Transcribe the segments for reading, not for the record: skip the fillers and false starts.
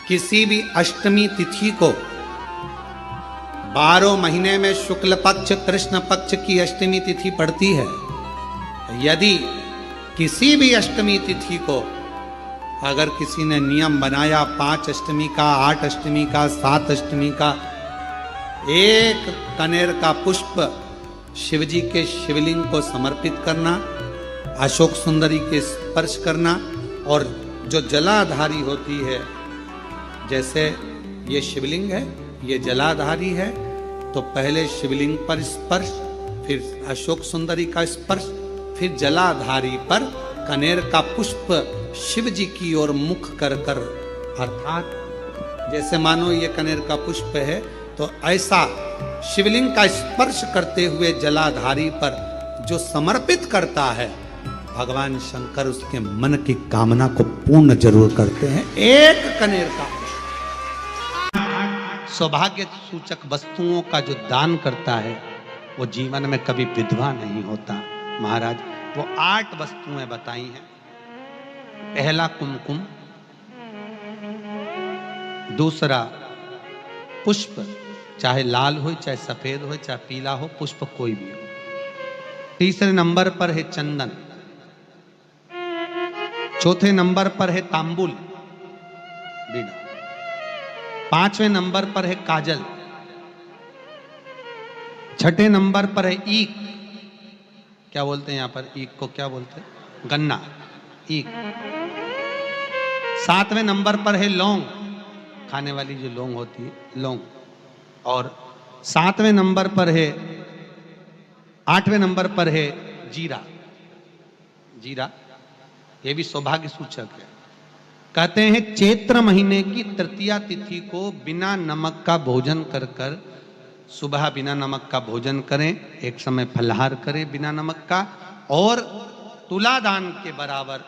किसी भी अष्टमी तिथि को 12 महीने में शुक्ल पक्ष कृष्ण पक्ष की अष्टमी तिथि पड़ती है। यदि किसी भी अष्टमी तिथि को अगर किसी ने नियम बनाया 5 अष्टमी का, 8 अष्टमी का, 7 अष्टमी का, एक कनेर का पुष्प शिवजी के शिवलिंग को समर्पित करना, अशोक सुंदरी के स्पर्श करना, और जो जलाधारी होती है, जैसे ये शिवलिंग है, ये जलाधारी है, तो पहले शिवलिंग पर स्पर्श, फिर अशोक सुंदरी का स्पर्श, फिर जलाधारी पर कनेर का पुष्प शिव जी की ओर मुख कर कर, अर्थात जैसे मानो ये कनेर का पुष्प है तो ऐसा शिवलिंग का स्पर्श करते हुए जलाधारी पर जो समर्पित करता है, भगवान शंकर उसके मन की कामना को पूर्ण जरूर करते हैं। एक कनेर का सौभाग्य सूचक वस्तुओं का जो दान करता है वो जीवन में कभी विधवा नहीं होता। महाराज वो 8 वस्तुएं बताई हैं। पहला कुमकुम, दूसरा पुष्प, चाहे लाल हो, चाहे सफेद हो, चाहे पीला हो, पुष्प कोई भी हो। तीसरे नंबर पर है चंदन, चौथे नंबर पर है तांबुल बीड़ा, 5वें नंबर पर है काजल, 6ठे नंबर पर है ईख, क्या बोलते हैं यहां पर ईख को, क्या बोलते हैं, गन्ना, ईख। 7वें नंबर पर है लौंग, खाने वाली जो लौंग होती है, लौंग। और 7वें नंबर पर है, 8वें नंबर पर है जीरा, जीरा ये भी सौभाग्य सूचक है। कहते हैं चैत्र महीने की तृतीया तिथि को बिना नमक का भोजन कर कर, सुबह बिना नमक का भोजन करें, एक समय फलाहार करें बिना नमक का, और तुलादान के बराबर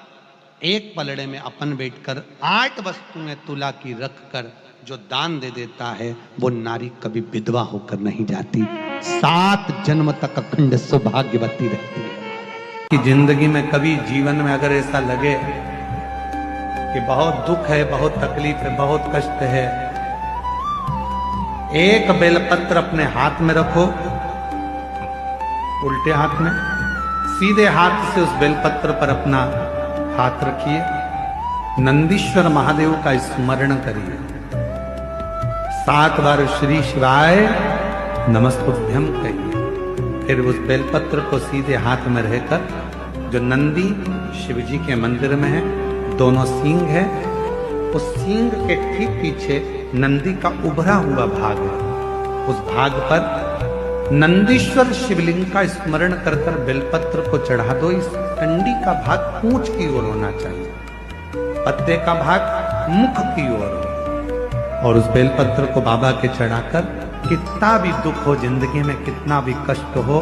एक पलड़े में अपन बैठकर 8 वस्तुएं तुला की रख कर जो दान दे देता है वो नारी कभी विधवा होकर नहीं जाती, 7 जन्म तक अखंड सौभाग्यवती रहती है। कि जिंदगी में कभी जीवन में अगर ऐसा लगे कि बहुत दुख है, बहुत तकलीफ है, बहुत कष्ट है, एक बेलपत्र अपने हाथ में रखो, उल्टे हाथ में, सीधे हाथ से उस बेलपत्र पर अपना हाथ रखिए, नंदीश्वर महादेव का स्मरण करिए, 7 बार श्री शिवाय नमस्तुभ्यं कहिए, फिर उस बेलपत्र को सीधे हाथ में रहकर, जो नंदी शिवजी के मंदिर में है, दोनों सींग है, उस सींग के ठीक पीछे नंदी का उभरा हुआ भाग है, उस भाग पर नंदीश्वर शिवलिंग का स्मरण कर कर बेलपत्र को चढ़ा दो। इस कंडी का भाग पूंछ की ओर होना चाहिए, पत्ते का भाग मुख की ओर हो, और उस बेलपत्र को बाबा के चढ़ाकर कितना भी दुख हो जिंदगी में, कितना भी कष्ट हो,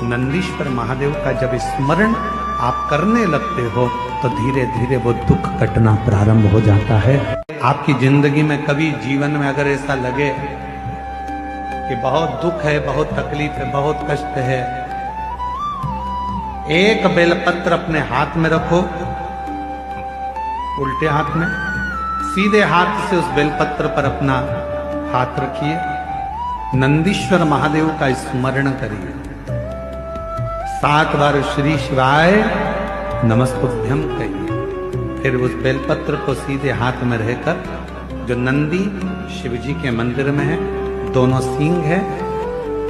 नंदीश्वर महादेव का जब स्मरण आप करने लगते हो तो धीरे धीरे वो दुख कटना प्रारंभ हो जाता है। आपकी जिंदगी में कभी जीवन में अगर ऐसा लगे कि बहुत दुख है, बहुत तकलीफ है, बहुत कष्ट है, एक बेलपत्र अपने हाथ में रखो, उल्टे हाथ में, सीधे हाथ से उस बेलपत्र पर अपना हाथ रखिए, नंदीश्वर महादेव का स्मरण करिए, 7 बार श्री शिवाय नमस्तुभ्यं कहिए, फिर उस बेलपत्र को सीधे हाथ में रहकर, जो नंदी शिवजी के मंदिर में है, दोनों सींग है,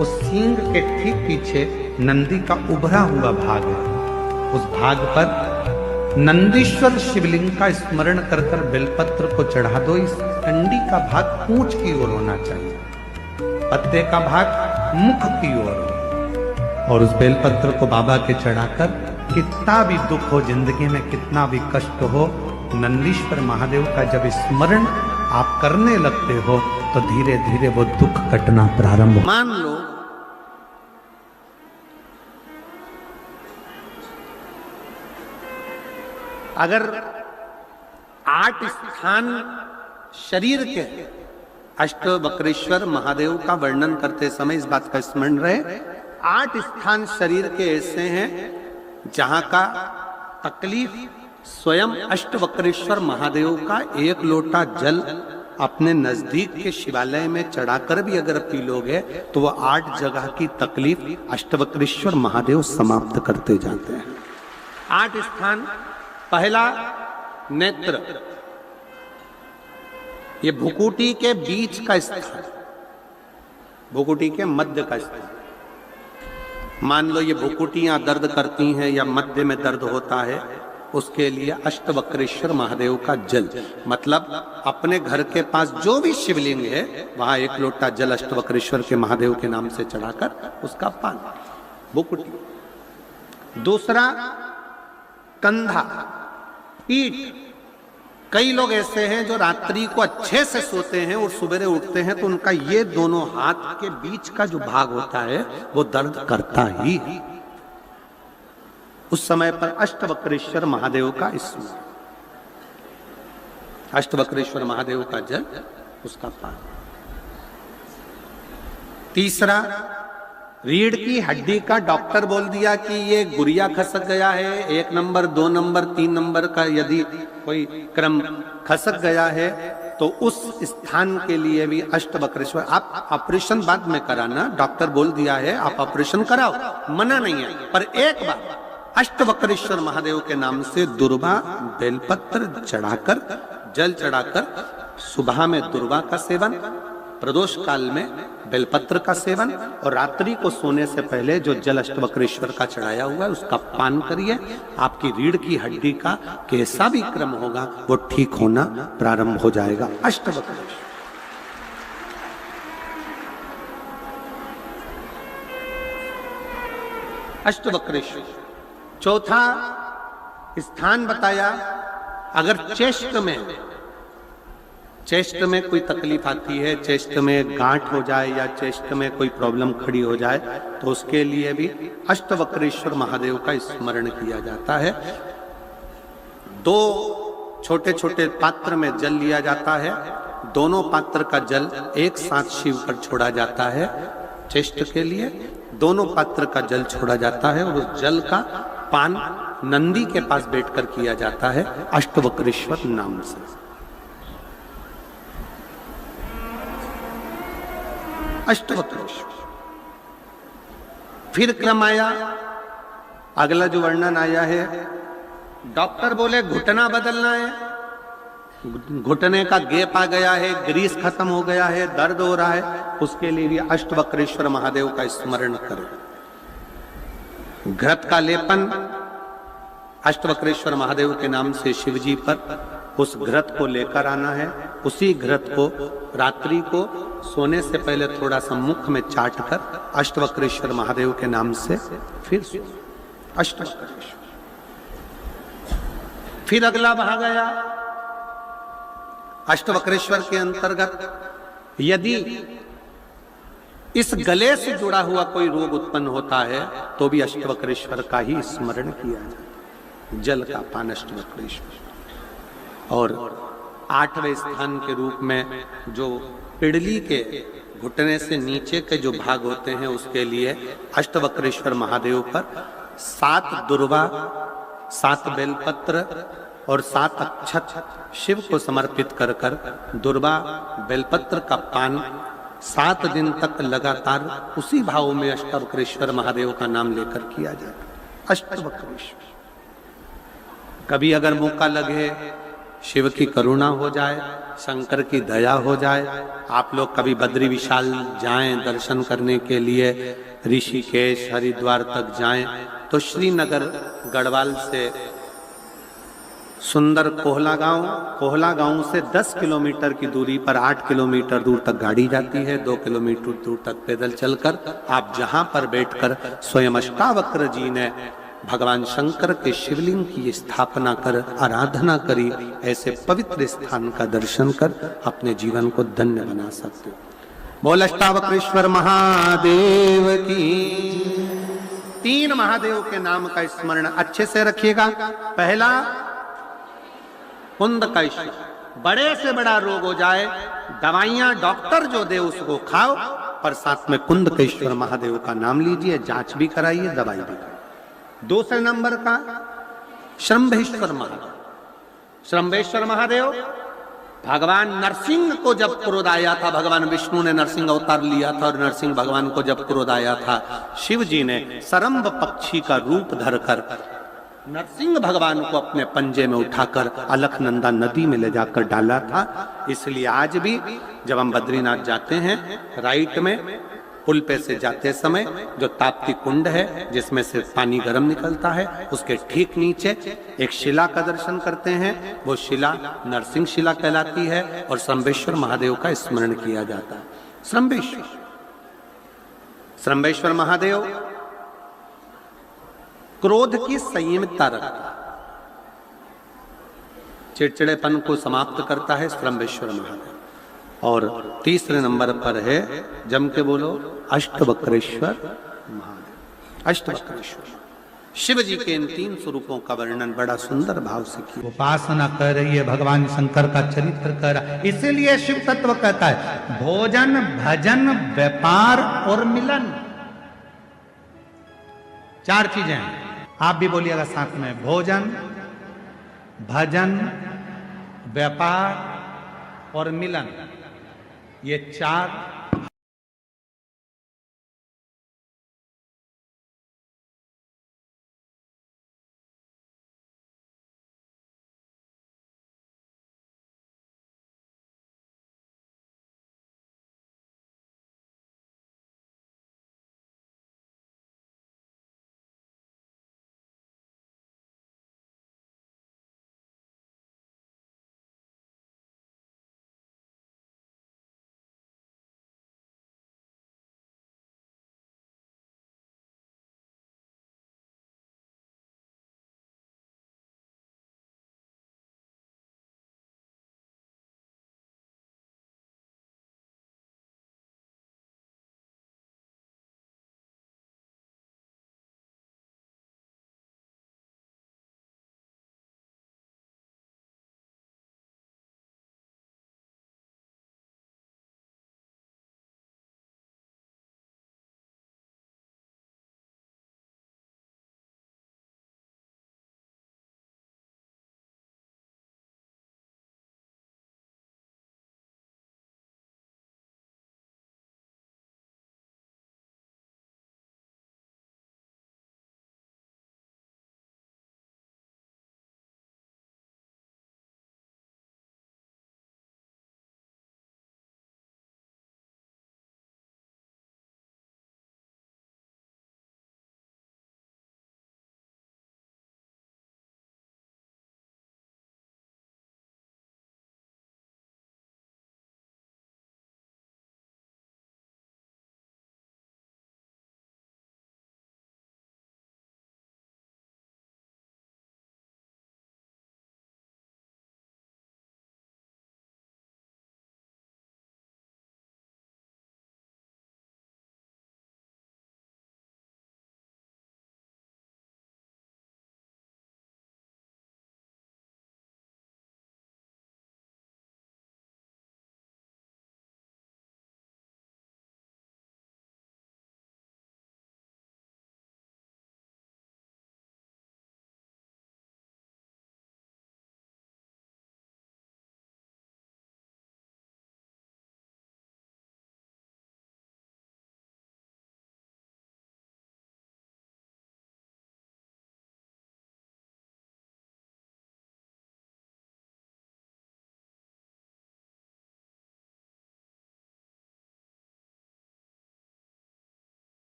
उस सींग के ठीक पीछे नंदी का उभरा हुआ भाग है, उस भाग पर नंदीश्वर शिवलिंग का स्मरण कर कर बेलपत्र को चढ़ा दो। इस कंडी का भाग पूंछ की ओर होना चाहिए, पत्ते का भाग मुख की ओर हो, और उस बेलपत्र को बाबा के चढ़ाकर कितना भी दुख हो जिंदगी में, कितना भी कष्ट हो, नंदीश्वर महादेव का जब स्मरण आप करने लगते हो तो धीरे धीरे वो दुख कटना प्रारंभ हो। मान लो अगर 8 स्थान शरीर के अष्टवक्रेश्वर महादेव का वर्णन करते समय इस बात का स्मरण रहे, 8 स्थान शरीर के ऐसे हैं जहां का तकलीफ स्वयं अष्टवक्रेश्वर महादेव का 1 लोटा जल अपने नजदीक के शिवालय में चढ़ाकर भी अगर पी लोगे तो वो 8 जगह की तकलीफ अष्टवक्रेश्वर महादेव समाप्त करते जाते हैं। 8 स्थान। पहला नेत्र, ये भुकुटी के बीच का स्थान, भुकुटी के मध्य का स्थान। मान लो ये भुकुटियां दर्द करती हैं या मध्य में दर्द होता है, उसके लिए अष्टवक्रेश्वर महादेव का जल, मतलब अपने घर के पास जो भी शिवलिंग है वहां 1 लोटा जल अष्टवक्रेश्वर के महादेव के नाम से चढ़ाकर उसका पान, भुकुटी। दूसरा कंधा, पीठ। कई लोग ऐसे हैं जो रात्रि को अच्छे से सोते हैं और सुबह उठते हैं तो उनका ये दोनों हाथ के बीच का जो भाग होता है वो दर्द करता ही है। उस समय पर अष्टवक्रेश्वर महादेव का स्मरण, अष्टवक्रेश्वर महादेव का जल, उसका पान। तीसरा, रीढ़ की हड्डी का डॉक्टर बोल दिया कि ये गुरिया खसक गया है, 1 नंबर 2 नंबर 3 नंबर का यदि कोई क्रम खसक गया है तो उस स्थान के लिए भी अष्टवक्रेश्वर। आप ऑपरेशन बाद में कराना, डॉक्टर बोल दिया है आप ऑपरेशन कराओ, मना नहीं है, पर एक बार अष्टवक्रेश्वर महादेव के नाम से दुर्वा बेलपत्र चढ़ाकर, जल चढ़ाकर, सुबह में दुर्वा का सेवन, प्रदोष काल में बेलपत्र का सेवन और रात्रि को सोने से पहले जो जल अष्टवक्रेश्वर का चढ़ाया हुआ है उसका पान करिए। आपकी रीढ़ की हड्डी का कैसा भी क्रम होगा वो ठीक होना प्रारंभ हो जाएगा। अष्टवक्रेश्वर। अष्टवक्रेश्वर। चौथा स्थान बताया, अगर चेस्ट में कोई तकलीफ आती है, चेस्ट में गांठ हो जाए या चेस्ट में कोई प्रॉब्लम खड़ी हो जाए तो उसके लिए भी अष्टवक्रेश्वर महादेव का स्मरण किया जाता है। 2 छोटे छोटे पात्र में जल लिया जाता है, दोनों पात्र का जल एक साथ शिव पर छोड़ा जाता है। चेस्ट के लिए दोनों पात्र का जल छोड़ा जाता है और उस जल का पान नंदी के पास बैठकर किया जाता है अष्टवक्रेश्वर नाम से। अष्टवक्रेश्वर। फिर क्रम आया, अगला जो वर्णन आया है, डॉक्टर बोले घुटना बदलना है, घुटने का गैप आ गया है, ग्रीस खत्म हो गया है, दर्द हो रहा है, उसके लिए भी अष्टवक्रेश्वर महादेव का स्मरण करें। घृत का लेपन अष्टवक्रेश्वर महादेव के नाम से शिवजी पर उस घृत को लेकर आना है। उसी घृत को रात्रि को सोने से पहले थोड़ा सा मुख में चाट कर अष्टवक्रेश्वर महादेव के नाम से फिर अष्टवक्रेश्वर। फिर अगला भाग आया अष्टवक्रेश्वर के अंतर्गत यदि इस गले से जुड़ा हुआ कोई रोग उत्पन्न होता है तो भी अष्टवक्रेश्वर का ही स्मरण किया जाता है। जल का पान अष्टवक्रेश्वर। और 8वें स्थान के रूप में जो पिड़ली के घुटने से नीचे के जो भाग होते हैं उसके लिए अष्टवक्रेश्वर महादेव पर 7 दुर्वा, 7 बेलपत्र और 7 अक्षत शिव को समर्पित कर कर दुर्वा बेलपत्र का पान 7 दिन तक लगातार उसी भाव में अष्टवक्रेश्वर महादेव का नाम लेकर किया जाता है। अष्टवक्रेश्वर। कभी अगर मौका लगे, शिव की करुणा हो जाए, शंकर की दया हो जाए, आप लोग कभी बद्री विशाल जाएं दर्शन करने के लिए, ऋषिकेश हरिद्वार तक जाएं तो श्रीनगर गढ़वाल से सुंदर कोहला गांव से 10 किलोमीटर की दूरी पर 8 किलोमीटर दूर तक गाड़ी जाती है, 2 किलोमीटर दूर तक पैदल चलकर आप जहां पर बैठकर स्वयं अष्टावक्र जी ने भगवान शंकर के शिवलिंग की स्थापना कर आराधना करी, ऐसे पवित्र स्थान का दर्शन कर अपने जीवन को धन्य बना सकते हो। बोल अष्टावक्रेश्वर महादेव की। 3 महादेव के नाम का स्मरण अच्छे से रखिएगा। पहला कुंदकेश्वर, बड़े से बड़ा रोग हो जाए, दवाइयां डॉक्टर जो दे उसको खाओ, पर साथ में कुंदकेश्वर महादेव का नाम लीजिए, जांच भी कराइए, दवाई भी कराइए। दूसरे नंबर का श्रंभेश्वर महादेव। श्रंभेश्वर महादेव भगवान नरसिंह को जब क्रोध आया था, भगवान विष्णु ने नरसिंह अवतार लिया था और नरसिंह भगवान को जब क्रोध आया था, शिव जी ने सरम्ब पक्षी का रूप धरकर नरसिंह भगवान को अपने पंजे में उठाकर अलकनंदा नदी में ले जाकर डाला था। इसलिए आज भी जब हम बद्रीनाथ जाते हैं, राइट में पुल पे से जाते समय जो ताप्ती कुंड है जिसमें से पानी गर्म निकलता है, उसके ठीक नीचे एक शिला का दर्शन करते हैं। वो शिला नरसिंह शिला कहलाती है और श्रंबेश्वर महादेव का स्मरण किया जाता है। श्रंबेश्वर महादेव क्रोध की संयमितता रखता है, चिड़चिड़ेपन को समाप्त करता है श्रंबेश्वर महादेव। और तीसरे नंबर पर है, जम के बोलो, अष्टवक्रेश्वर महादेव। अष्टवक्रेश्वर शिव जी के इन 3 स्वरूपों का वर्णन बड़ा सुंदर भाव से किया। उपासना कर रही है, भगवान शंकर का चरित्र कर रहा है। इसीलिए शिव तत्व कहता है भोजन भजन व्यापार और मिलन, 4 चीजें हैं। आप भी बोलिएगा साथ में, भोजन भजन व्यापार और मिलन, ये 4